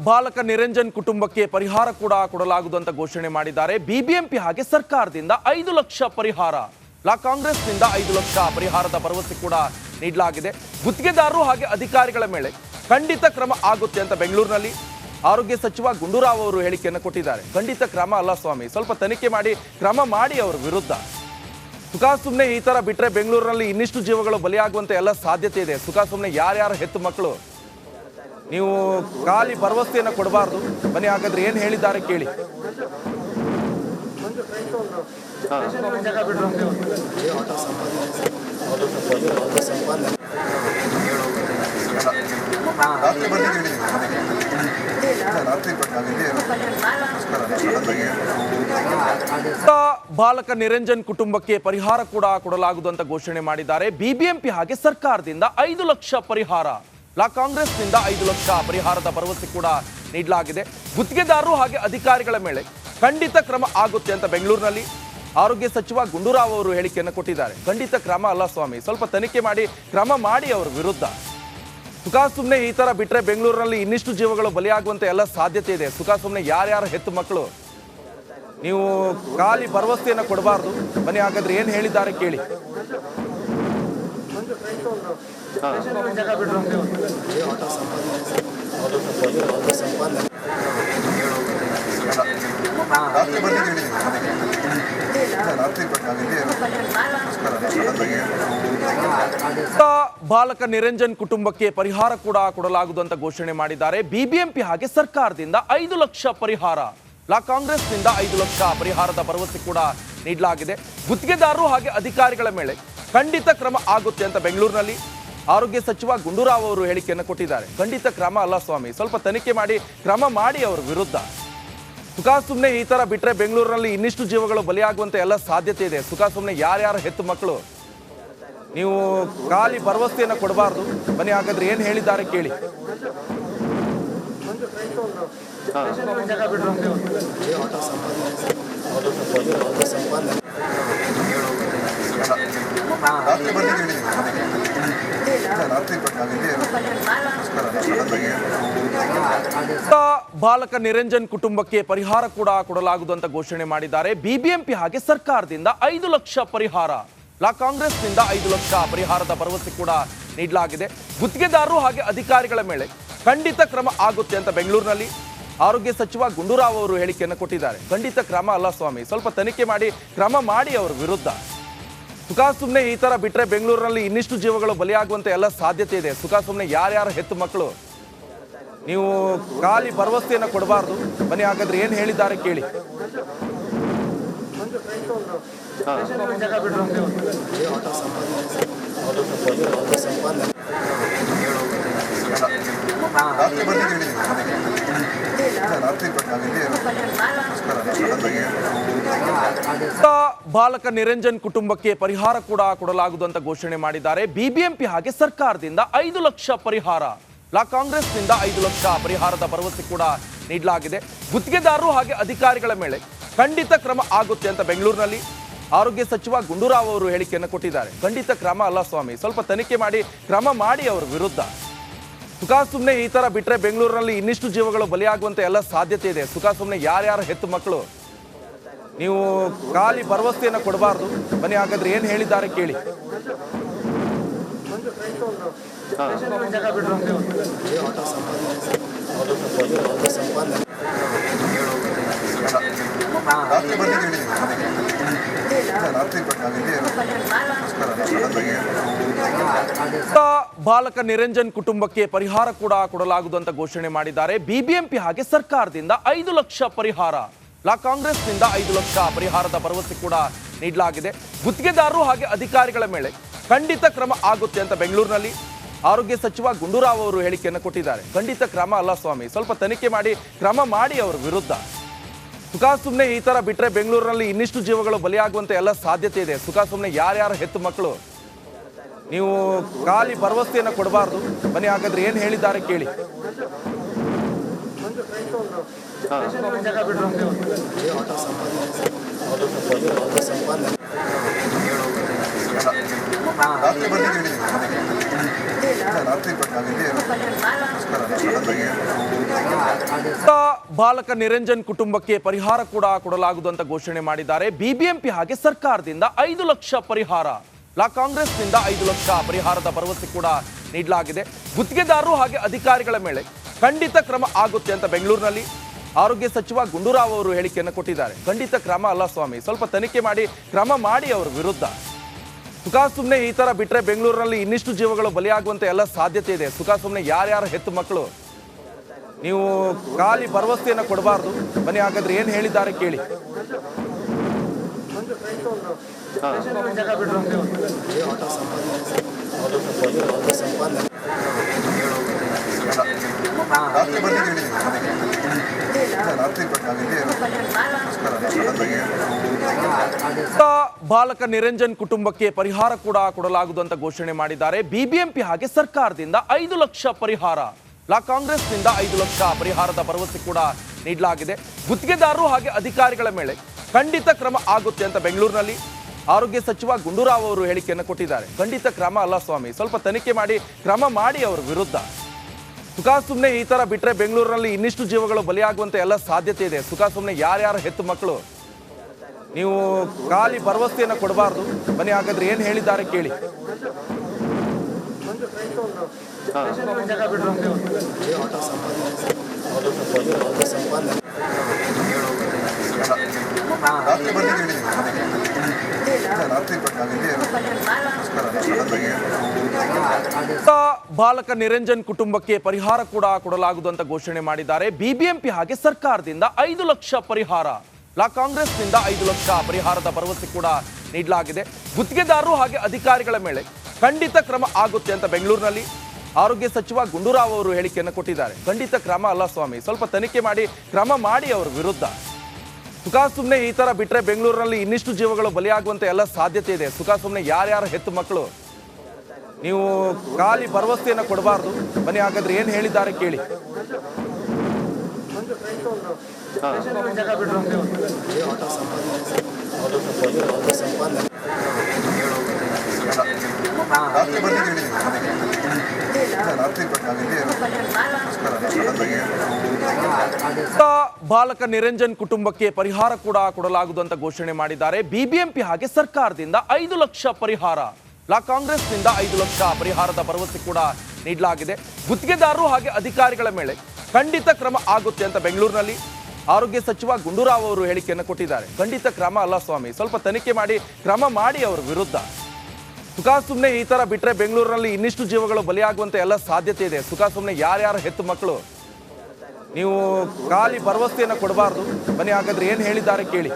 ಬಾಲಕ ನಿರಂಜನ್ ಕುಟುಂಬಕ್ಕೆ ಪರಿಹಾರ ಕೂಡ ಕೊಡಲಾಗುವುದು ಅಂತ ಘೋಷಣೆ ಮಾಡಿದ್ದಾರೆ. ಬಿಬಿಎಂಪಿ ಹಾಗೆ ಸರ್ಕಾರದಿಂದ 5 ಲಕ್ಷ ಪರಿಹಾರ, ಕಾಂಗ್ರೆಸ್ನಿಂದ 5 ಲಕ್ಷ ಪರಿಹಾರದ ಭರವಸೆ ಕೂಡ ನೀಡಲಾಗಿದೆ. ಗುತ್ತಿಗೆದಾರರು ಹಾಗೆ ಅಧಿಕಾರಿಗಳ ಮೇಲೆ ಖಂಡಿತ ಕ್ರಮ ಆಗುತ್ತೆ ಅಂತ ಬೆಂಗಳೂರಿನಲ್ಲಿ ಆರೋಗ್ಯ ಸಚಿವ ಗುಂಡೂರಾವ್ ಅವರು ಹೇಳಿಕೆಯನ್ನು ಕೊಟ್ಟಿದ್ದಾರೆ. ಖಂಡಿತ ಕ್ರಮ ಅಲ್ಲ ಸ್ವಾಮಿ, ಸ್ವಲ್ಪ ತನಿಖೆ ಮಾಡಿ ಕ್ರಮ ಮಾಡಿ ಅವರ ವಿರುದ್ಧ. ಸುಮ್ಮನೆ ಈ ತರ ಬಿಟ್ರೆ ಬೆಂಗಳೂರಿನಲ್ಲಿ ಇನ್ನಿಷ್ಟು ಜೀವಗಳು ಬಲಿಯಾಗುವಂತ ಎಲ್ಲ ಸಾಧ್ಯತೆ ಇದೆ. ಸುಮ್ಮನೆ ಯಾರ್ಯಾರ ಹೆತ್ತು ಮಕ್ಕಳು ನೀವು ಖಾಲಿ ಭರವಸೆಯನ್ನು ಕೊಡಬಾರ್ದು. ಬನ್ನಿ ಹಾಗಾದ್ರೆ ಏನ್ ಹೇಳಿದ್ದಾರೆ ಕೇಳಿ. ಬಾಲಕ ನಿರಂಜನ್ ಕುಟುಂಬಕ್ಕೆ ಪರಿಹಾರ ಕೂಡ ಕೊಡಲಾಗುವುದು ಅಂತ ಘೋಷಣೆ ಮಾಡಿದ್ದಾರೆ. ಬಿಬಿಎಂಪಿ ಹಾಗೆ ಸರ್ಕಾರದಿಂದ 5 ಲಕ್ಷ ಪರಿಹಾರ, ಕಾಂಗ್ರೆಸ್ನಿಂದ 5 ಲಕ್ಷ ಪರಿಹಾರದ ಭರವಸೆ ಕೂಡ ನೀಡಲಾಗಿದೆ. ಗುತ್ತಿಗೆದಾರರು ಹಾಗೆ ಅಧಿಕಾರಿಗಳ ಮೇಲೆ ಖಂಡಿತ ಕ್ರಮ ಆಗುತ್ತೆ ಅಂತ ಬೆಂಗಳೂರಿನಲ್ಲಿ ಆರೋಗ್ಯ ಸಚಿವ ಗುಂಡೂರಾವ್ ಅವರು ಹೇಳಿಕೆಯನ್ನು ಕೊಟ್ಟಿದ್ದಾರೆ. ಖಂಡಿತ ಕ್ರಮ ಅಲ್ಲ ಸ್ವಾಮಿ, ಸ್ವಲ್ಪ ತನಿಖೆ ಮಾಡಿ ಕ್ರಮ ಮಾಡಿ ಅವರ ವಿರುದ್ಧ. ಸುಮ್ಮನೆ ಈ ತರ ಬಿಟ್ರೆ ಬೆಂಗಳೂರಿನಲ್ಲಿ ಇನ್ನಿಷ್ಟು ಜೀವಗಳು ಬಲಿಯಾಗುವಂತ ಎಲ್ಲ ಸಾಧ್ಯತೆ ಇದೆ. ಸುಮ್ಮನೆ ಯಾರ್ಯಾರ ಹೆತ್ತು ಮಕ್ಕಳು ನೀವು ಖಾಲಿ ಭರವಸೆಯನ್ನು ಕೊಡಬಾರ್ದು. ಬನ್ನಿ ಹಾಗಾದ್ರೆ ಏನ್ ಹೇಳಿದ್ದಾರೆ ಕೇಳಿ. ಬಾಲಕ ನಿರಂಜನ್ ಕುಟುಂಬಕ್ಕೆ ಪರಿಹಾರ ಕೂಡ ಕೊಡಲಾಗುವುದು ಅಂತ ಘೋಷಣೆ ಮಾಡಿದ್ದಾರೆ. ಬಿಬಿಎಂಪಿ ಹಾಗೆ ಸರ್ಕಾರದಿಂದ 5 ಲಕ್ಷ ಪರಿಹಾರ, ಕಾಂಗ್ರೆಸ್ನಿಂದ 5 ಲಕ್ಷ ಪರಿಹಾರದ ಭರವಸೆ ಕೂಡ ನೀಡಲಾಗಿದೆ. ಗುತ್ತಿಗೆದಾರರು ಹಾಗೆ ಅಧಿಕಾರಿಗಳ ಮೇಲೆ ಖಂಡಿತ ಕ್ರಮ ಆಗುತ್ತೆ ಅಂತ ಬೆಂಗಳೂರಿನಲ್ಲಿ ಆರೋಗ್ಯ ಸಚಿವ ಗುಂಡೂರಾವ್ ಅವರು ಹೇಳಿಕೆಯನ್ನು ಕೊಟ್ಟಿದ್ದಾರೆ. ಖಂಡಿತ ಕ್ರಮ ಅಲ್ಲ ಸ್ವಾಮಿ, ಸ್ವಲ್ಪ ತನಿಖೆ ಮಾಡಿ ಕ್ರಮ ಮಾಡಿ ಅವರ ವಿರುದ್ಧ. ಸುಮ್ಮನೆ ಈ ತರ ಬಿಟ್ರೆ ಬೆಂಗಳೂರಿನಲ್ಲಿ ಇನ್ನಿಷ್ಟು ಜೀವಗಳು ಬಲಿಯಾಗುವಂತ ಎಲ್ಲ ಸಾಧ್ಯತೆ ಇದೆ. ಸುಮ್ಮನೆ ಯಾರ್ಯಾರ ಹೆತ್ತು ಮಕ್ಕಳು ನೀವು ಖಾಲಿ ಭರವಸೆಯನ್ನು ಕೊಡಬಾರ್ದು. ಬನ್ನಿ ಹಾಗಾದ್ರೆ ಏನ್ ಹೇಳಿದ್ದಾರೆ ಕೇಳಿ. ಬಾಲಕ ನಿರಂಜನ್ ಕುಟುಂಬಕ್ಕೆ ಪರಿಹಾರ ಕೂಡ ಕೊಡಲಾಗುವುದು ಅಂತ ಘೋಷಣೆ ಮಾಡಿದ್ದಾರೆ. ಬಿಬಿಎಂಪಿ ಹಾಗೆ ಸರ್ಕಾರದಿಂದ 5 ಲಕ್ಷ ಪರಿಹಾರ, ಕಾಂಗ್ರೆಸ್ನಿಂದ 5 ಲಕ್ಷ ಪರಿಹಾರದ ಭರವಸೆ ಕೂಡ ನೀಡಲಾಗಿದೆ. ಗುತ್ತಿಗೆದಾರರು ಹಾಗೆ ಅಧಿಕಾರಿಗಳ ಮೇಲೆ ಖಂಡಿತ ಕ್ರಮ ಆಗುತ್ತೆ ಅಂತ ಬೆಂಗಳೂರಿನಲ್ಲಿ ಆರೋಗ್ಯ ಸಚಿವ ಗುಂಡೂರಾವ್ ಅವರು ಹೇಳಿಕೆಯನ್ನು ಕೊಟ್ಟಿದ್ದಾರೆ. ಖಂಡಿತ ಕ್ರಮ ಅಲ್ಲ ಸ್ವಾಮಿ, ಸ್ವಲ್ಪ ತನಿಖೆ ಮಾಡಿ ಕ್ರಮ ಮಾಡಿ ಅವರ ವಿರುದ್ಧ. ಸುಮ್ಮನೆ ಈ ತರ ಬಿಟ್ರೆ ಬೆಂಗಳೂರಿನಲ್ಲಿ ಇನ್ನಿಷ್ಟು ಜೀವಗಳು ಬಲಿಯಾಗುವಂತ ಎಲ್ಲ ಸಾಧ್ಯತೆ ಇದೆ. ಸುಮ್ಮನೆ ಯಾರ್ಯಾರ ಹೆತ್ತು ಮಕ್ಕಳು ನೀವು ಖಾಲಿ ಭರವಸೆಯನ್ನು ಕೊಡಬಾರ್ದು. ಬನ್ನಿ ಹಾಗಾದ್ರೆ ಏನ್ ಹೇಳಿದ್ದಾರೆ ಕೇಳಿ. ಬಾಲಕ ನಿರಂಜನ್ ಕುಟುಂಬಕ್ಕೆ ಪರಿಹಾರ ಕೂಡ ಕೊಡಲಾಗುವುದು ಅಂತ ಘೋಷಣೆ ಮಾಡಿದ್ದಾರೆ. ಬಿಬಿಎಂಪಿ ಹಾಗೆ ಸರ್ಕಾರದಿಂದ 5 ಲಕ್ಷ ಪರಿಹಾರ, ಕಾಂಗ್ರೆಸ್ನಿಂದ 5 ಲಕ್ಷ ಪರಿಹಾರದ ಭರವಸೆ ಕೂಡ ನೀಡಲಾಗಿದೆ. ಗುತ್ತಿಗೆದಾರರು ಹಾಗೆ ಅಧಿಕಾರಿಗಳ ಮೇಲೆ ಖಂಡಿತ ಕ್ರಮ ಆಗುತ್ತೆ ಅಂತ ಬೆಂಗಳೂರಿನಲ್ಲಿ ಆರೋಗ್ಯ ಸಚಿವ ಗುಂಡೂರಾವ್ ಅವರು ಹೇಳಿಕೆಯನ್ನು ಕೊಟ್ಟಿದ್ದಾರೆ. ಖಂಡಿತ ಕ್ರಮ ಅಲ್ಲ ಸ್ವಾಮಿ, ಸ್ವಲ್ಪ ತನಿಖೆ ಮಾಡಿ ಕ್ರಮ ಮಾಡಿ ಅವರ ವಿರುದ್ಧ. ಸುಮ್ಮನೆ ಈ ತರ ಬಿಟ್ರೆ ಬೆಂಗಳೂರಿನಲ್ಲಿ ಇನ್ನಿಷ್ಟು ಜೀವಗಳು ಬಲಿಯಾಗುವಂತ ಎಲ್ಲ ಸಾಧ್ಯತೆ ಇದೆ. ಸುಮ್ಮನೆ ಯಾರ್ಯಾರ ಹೆತ್ತು ಮಕ್ಕಳು ನೀವು ಖಾಲಿ ಭರವಸೆಯನ್ನು ಕೊಡಬಾರ್ದು. ಬನ್ನಿ ಹಾಗಾದ್ರೆ ಏನ್ ಹೇಳಿದ್ದಾರೆ ಕೇಳಿ. ಬಾಲಕ ನಿರಂಜನ್ ಕುಟುಂಬಕ್ಕೆ ಪರಿಹಾರ ಕೂಡ ಕೊಡಲಾಗುವುದು ಅಂತ ಘೋಷಣೆ ಮಾಡಿದ್ದಾರೆ. ಬಿಬಿಎಂಪಿ ಹಾಗೆ ಸರ್ಕಾರದಿಂದ 5 ಲಕ್ಷ ಪರಿಹಾರ, ಕಾಂಗ್ರೆಸ್ನಿಂದ 5 ಲಕ್ಷ ಪರಿಹಾರದ ಭರವಸೆ ಕೂಡ ನೀಡಲಾಗಿದೆ. ಗುತ್ತಿಗೆದಾರರು ಹಾಗೆ ಅಧಿಕಾರಿಗಳ ಮೇಲೆ ಖಂಡಿತ ಕ್ರಮ ಆಗುತ್ತೆ ಅಂತ ಬೆಂಗಳೂರಿನಲ್ಲಿ ಆರೋಗ್ಯ ಸಚಿವ ಗುಂಡೂರಾವ್ ಅವರು ಹೇಳಿಕೆಯನ್ನು ಕೊಟ್ಟಿದ್ದಾರೆ. ಖಂಡಿತ ಕ್ರಮ ಅಲ್ಲ ಸ್ವಾಮಿ, ಸ್ವಲ್ಪ ತನಿಖೆ ಮಾಡಿ ಕ್ರಮ ಮಾಡಿ ಅವರ ವಿರುದ್ಧ. ಸುಮ್ಮನೆ ಈ ತರ ಬಿಟ್ರೆ ಬೆಂಗಳೂರಿನಲ್ಲಿ ಇನ್ನಿಷ್ಟು ಜೀವಗಳು ಬಲಿಯಾಗುವಂತ ಎಲ್ಲ ಸಾಧ್ಯತೆ ಇದೆ. ಸುಮ್ಮನೆ ಯಾರ್ಯಾರ ಹೆತ್ತು ಮಕ್ಕಳು ನೀವು ಖಾಲಿ ಭರವಸೆಯನ್ನು ಕೊಡಬಾರ್ದು. ಬನ್ನಿ ಹಾಗಾದ್ರೆ ಏನ್ ಹೇಳಿದ್ದಾರೆ ಕೇಳಿ. ಬಾಲಕ ನಿರಂಜನ್ ಕುಟುಂಬಕ್ಕೆ ಪರಿಹಾರ ಕೂಡ ಕೊಡಲಾಗುವುದು ಅಂತ ಘೋಷಣೆ ಮಾಡಿದ್ದಾರೆ. ಬಿಬಿಎಂಪಿ ಹಾಗೆ ಸರ್ಕಾರದಿಂದ 5 ಲಕ್ಷ ಪರಿಹಾರ, ಕಾಂಗ್ರೆಸ್ನಿಂದ 5 ಲಕ್ಷ ಪರಿಹಾರದ ಭರವಸೆ ಕೂಡ ನೀಡಲಾಗಿದೆ. ಗುತ್ತಿಗೆದಾರರು ಹಾಗೆ ಅಧಿಕಾರಿಗಳ ಮೇಲೆ ಖಂಡಿತ ಕ್ರಮ ಆಗುತ್ತೆ ಅಂತ ಬೆಂಗಳೂರಿನಲ್ಲಿ ಆರೋಗ್ಯ ಸಚಿವ ಗುಂಡೂರಾವ್ ಅವರು ಹೇಳಿಕೆಯನ್ನು ಕೊಟ್ಟಿದ್ದಾರೆ. ಖಂಡಿತ ಕ್ರಮ ಅಲ್ಲ ಸ್ವಾಮಿ, ಸ್ವಲ್ಪ ತನಿಖೆ ಮಾಡಿ ಕ್ರಮ ಮಾಡಿ ಅವರ ವಿರುದ್ಧ. ಸುಮ್ಮನೆ ಈ ತರ ಬಿಟ್ರೆ ಬೆಂಗಳೂರಿನಲ್ಲಿ ಇನ್ನಿಷ್ಟು ಜೀವಗಳು ಬಲಿಯಾಗುವಂತ ಎಲ್ಲ ಸಾಧ್ಯತೆ ಇದೆ. ಸುಮ್ಮನೆ ಯಾರ್ಯಾರ ಹೆತ್ತು ಮಕ್ಕಳು ನೀವು ಖಾಲಿ ಭರವಸೆಯನ್ನು ಕೊಡಬಾರ್ದು. ಬನ್ನಿ ಹಾಗಾದ್ರೆ ಏನ್ ಹೇಳಿದ್ದಾರೆ ಕೇಳಿ. ಬಾಲಕ ನಿರಂಜನ್ ಕುಟುಂಬಕ್ಕೆ ಪರಿಹಾರ ಕೂಡ ಕೊಡಲಾಗುವುದು ಅಂತ ಘೋಷಣೆ ಮಾಡಿದ್ದಾರೆ. ಬಿಬಿಎಂಪಿ ಹಾಗೆ ಸರ್ಕಾರದಿಂದ 5 ಲಕ್ಷ ಪರಿಹಾರ, ಕಾಂಗ್ರೆಸ್ನಿಂದ 5 ಲಕ್ಷ ಪರಿಹಾರದ ಭರವಸೆ ಕೂಡ ನೀಡಲಾಗಿದೆ. ಗುತ್ತಿಗೆದಾರರು ಹಾಗೆ ಅಧಿಕಾರಿಗಳ ಮೇಲೆ ಖಂಡಿತ ಕ್ರಮ ಆಗುತ್ತೆ ಅಂತ ಬೆಂಗಳೂರಿನಲ್ಲಿ ಆರೋಗ್ಯ ಸಚಿವ ಗುಂಡೂರಾವ್ ಅವರು ಹೇಳಿಕೆಯನ್ನು ಕೊಟ್ಟಿದ್ದಾರೆ. ಖಂಡಿತ ಕ್ರಮ ಅಲ್ಲ ಸ್ವಾಮಿ, ಸ್ವಲ್ಪ ತನಿಖೆ ಮಾಡಿ ಕ್ರಮ ಮಾಡಿ ಅವರ ವಿರುದ್ಧ. ಸುಮ್ಮನೆ ಈ ತರ ಬಿಟ್ರೆ ಬೆಂಗಳೂರಿನಲ್ಲಿ ಇನ್ನಿಷ್ಟು ಜೀವಗಳು ಬಲಿಯಾಗುವಂತ ಎಲ್ಲ ಸಾಧ್ಯತೆ ಇದೆ. ಸುಮ್ಮನೆ ಯಾರ್ಯಾರ ಹೆತ್ತು ಮಕ್ಕಳು ನೀವು ಖಾಲಿ ಭರವಸೆಯನ್ನು ಕೊಡಬಾರ್ದು. ಬನ್ನಿ ಹಾಗಾದ್ರೆ ಏನ್ ಹೇಳಿದ್ದಾರೆ ಕೇಳಿ. ಬಾಲಕ ನಿರಂಜನ್ ಕುಟುಂಬಕ್ಕೆ ಪರಿಹಾರ ಕೂಡ ಕೊಡಲಾಗುವುದು ಅಂತ ಘೋಷಣೆ ಮಾಡಿದ್ದಾರೆ. ಬಿಬಿಎಂಪಿ ಹಾಗೆ ಸರ್ಕಾರದಿಂದ 5 ಲಕ್ಷ ಪರಿಹಾರ, ಕಾಂಗ್ರೆಸ್ನಿಂದ 5 ಲಕ್ಷ ಪರಿಹಾರದ ಭರವಸೆ ಕೂಡ ನೀಡಲಾಗಿದೆ. ಗುತ್ತಿಗೆದಾರರು ಹಾಗೆ ಅಧಿಕಾರಿಗಳ ಮೇಲೆ ಖಂಡಿತ ಕ್ರಮ ಆಗುತ್ತೆ ಅಂತ ಬೆಂಗಳೂರಿನಲ್ಲಿ ಆರೋಗ್ಯ ಸಚಿವ ಗುಂಡೂರಾವ್ ಅವರು ಹೇಳಿಕೆಯನ್ನು ಕೊಟ್ಟಿದ್ದಾರೆ. ಖಂಡಿತ ಕ್ರಮ ಅಲ್ಲ ಸ್ವಾಮಿ, ಸ್ವಲ್ಪ ತನಿಖೆ ಮಾಡಿ ಕ್ರಮ ಮಾಡಿ ಅವರ ವಿರುದ್ಧ. ಸುಮ್ಮನೆ ಈ ತರ ಬಿಟ್ರೆ ಬೆಂಗಳೂರಿನಲ್ಲಿ ಇನ್ನಿಷ್ಟು ಜೀವಗಳು ಬಲಿಯಾಗುವಂತ ಎಲ್ಲ ಸಾಧ್ಯತೆ ಇದೆ. ಸುಮ್ಮನೆ ಯಾರ್ಯಾರ ಹೆತ್ತು ಮಕ್ಕಳು ನೀವು ಖಾಲಿ ಭರವಸೆಯನ್ನು ಕೊಡಬಾರ್ದು. ಬನ್ನಿ ಹಾಗಾದ್ರೆ ಏನ್ ಹೇಳಿದ್ದಾರೆ ಕೇಳಿ. ಬಾಲಕ ನಿರಂಜನ್ ಕುಟುಂಬಕ್ಕೆ ಪರಿಹಾರ ಕೂಡ ಕೊಡಲಾಗುವುದು ಅಂತ ಘೋಷಣೆ ಮಾಡಿದ್ದಾರೆ. ಬಿಬಿಎಂಪಿ ಹಾಗೆ ಸರ್ಕಾರದಿಂದ 5 ಲಕ್ಷ ಪರಿಹಾರ, ಕಾಂಗ್ರೆಸ್ನಿಂದ 5 ಲಕ್ಷ ಪರಿಹಾರದ ಭರವಸೆ ಕೂಡ ನೀಡಲಾಗಿದೆ. ಗುತ್ತಿಗೆದಾರರು ಹಾಗೆ ಅಧಿಕಾರಿಗಳ ಮೇಲೆ ಖಂಡಿತ ಕ್ರಮ ಆಗುತ್ತೆ ಅಂತ ಬೆಂಗಳೂರಿನಲ್ಲಿ ಆರೋಗ್ಯ ಸಚಿವ ಗುಂಡೂರಾವ್ ಅವರು ಹೇಳಿಕೆಯನ್ನು ಕೊಟ್ಟಿದ್ದಾರೆ. ಖಂಡಿತ ಕ್ರಮ ಅಲ್ಲ ಸ್ವಾಮಿ, ಸ್ವಲ್ಪ ತನಿಖೆ ಮಾಡಿ ಕ್ರಮ ಮಾಡಿ ಅವರ ವಿರುದ್ಧ. ಸುಮ್ಮನೆ ಈ ತರ ಬಿಟ್ರೆ ಬೆಂಗಳೂರಿನಲ್ಲಿ ಇನ್ನಿಷ್ಟು ಜೀವಗಳು ಬಲಿಯಾಗುವಂತ ಎಲ್ಲ ಸಾಧ್ಯತೆ ಇದೆ. ಸುಮ್ಮನೆ ಯಾರ್ಯಾರ ಹೆತ್ತು ಮಕ್ಕಳು ನೀವು ಖಾಲಿ ಭರವಸೆಯನ್ನು ಕೊಡಬಾರ್ದು. ಬನ್ನಿ ಹಾಗಾದ್ರೆ ಏನ್ ಹೇಳಿದ್ದಾರೆ ಕೇಳಿ.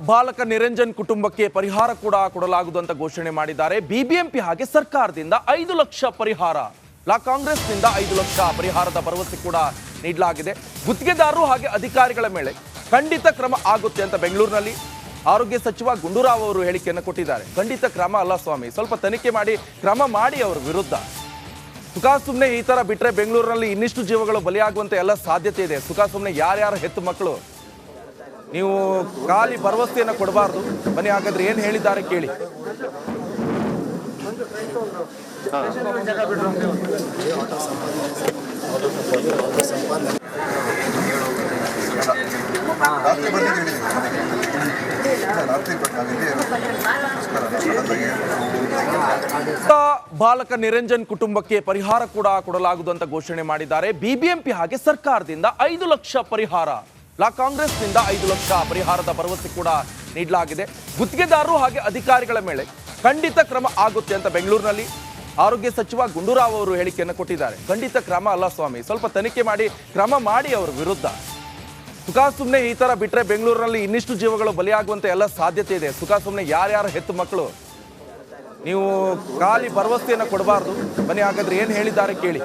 ಬಾಲಕ ನಿರಂಜನ್ ಕುಟುಂಬಕ್ಕೆ ಪರಿಹಾರ ಕೂಡ ಕೊಡಲಾಗುವುದು ಅಂತ ಘೋಷಣೆ ಮಾಡಿದ್ದಾರೆ. ಬಿಬಿಎಂಪಿ ಹಾಗೆ ಸರ್ಕಾರದಿಂದ 5 ಲಕ್ಷ ಪರಿಹಾರ, ಕಾಂಗ್ರೆಸ್ನಿಂದ 5 ಲಕ್ಷ ಪರಿಹಾರದ ಭರವಸೆ ಕೂಡ ನೀಡಲಾಗಿದೆ. ಗುತ್ತಿಗೆದಾರರು ಹಾಗೆ ಅಧಿಕಾರಿಗಳ ಮೇಲೆ ಖಂಡಿತ ಕ್ರಮ ಆಗುತ್ತೆ ಅಂತ ಬೆಂಗಳೂರಿನಲ್ಲಿ ಆರೋಗ್ಯ ಸಚಿವ ಗುಂಡೂರಾವ್ ಅವರು ಹೇಳಿಕೆಯನ್ನು ಕೊಟ್ಟಿದ್ದಾರೆ. ಖಂಡಿತ ಕ್ರಮ ಅಲ್ಲ ಸ್ವಾಮಿ, ಸ್ವಲ್ಪ ತನಿಖೆ ಮಾಡಿ ಕ್ರಮ ಮಾಡಿ ಅವರ ವಿರುದ್ಧ. ಸುಮ್ಮನೆ ಈ ತರ ಬಿಟ್ರೆ ಬೆಂಗಳೂರಿನಲ್ಲಿ ಇನ್ನಿಷ್ಟು ಜೀವಗಳು ಬಲಿಯಾಗುವಂತ ಎಲ್ಲ ಸಾಧ್ಯತೆ ಇದೆ. ಸುಮ್ಮನೆ ಯಾರ್ಯಾರ ಹೆತ್ತು ಮಕ್ಕಳು ನೀವು ಖಾಲಿ ಭರವಸೆಯನ್ನು ಕೊಡಬಾರ್ದು. ಬನ್ನಿ ಹಾಗಾದ್ರೆ ಏನ್ ಹೇಳಿದ್ದಾರೆ ಕೇಳಿ. ಬಾಲಕ ನಿರಂಜನ್ ಕುಟುಂಬಕ್ಕೆ ಪರಿಹಾರ ಕೂಡ ಕೊಡಲಾಗುವುದು ಅಂತ ಘೋಷಣೆ ಮಾಡಿದ್ದಾರೆ. ಬಿಬಿಎಂಪಿ ಹಾಗೆ ಸರ್ಕಾರದಿಂದ 5 ಲಕ್ಷ ಪರಿಹಾರ, ಕಾಂಗ್ರೆಸ್ನಿಂದ 5 ಲಕ್ಷ ಪರಿಹಾರದ ಭರವಸೆ ಕೂಡ ನೀಡಲಾಗಿದೆ. ಗುತ್ತಿಗೆದಾರರು ಹಾಗೆ ಅಧಿಕಾರಿಗಳ ಮೇಲೆ ಖಂಡಿತ ಕ್ರಮ ಆಗುತ್ತೆ ಅಂತ ಬೆಂಗಳೂರಿನಲ್ಲಿ ಆರೋಗ್ಯ ಸಚಿವ ಗುಂಡೂರಾವ್ ಅವರು ಹೇಳಿಕೆಯನ್ನು ಕೊಟ್ಟಿದ್ದಾರೆ. ಖಂಡಿತ ಕ್ರಮ ಅಲ್ಲ ಸ್ವಾಮಿ, ಸ್ವಲ್ಪ ತನಿಖೆ ಮಾಡಿ ಕ್ರಮ ಮಾಡಿ ಅವರ ವಿರುದ್ಧ. ಸುಮ್ಮನೆ ಈ ತರ ಬಿಟ್ರೆ ಬೆಂಗಳೂರಿನಲ್ಲಿ ಇನ್ನಿಷ್ಟು ಜೀವಗಳು ಬಲಿಯಾಗುವಂತ ಎಲ್ಲ ಸಾಧ್ಯತೆ ಇದೆ. ಸುಮ್ಮನೆ ಯಾರ್ಯಾರ ಹೆತ್ತು ಮಕ್ಕಳು ನೀವು ಖಾಲಿ ಭರವಸೆಯನ್ನು ಕೊಡಬಾರ್ದು. ಬನ್ನಿ ಹಾಗಾದ್ರೆ ಏನ್ ಹೇಳಿದ್ದಾರೆ ಕೇಳಿ.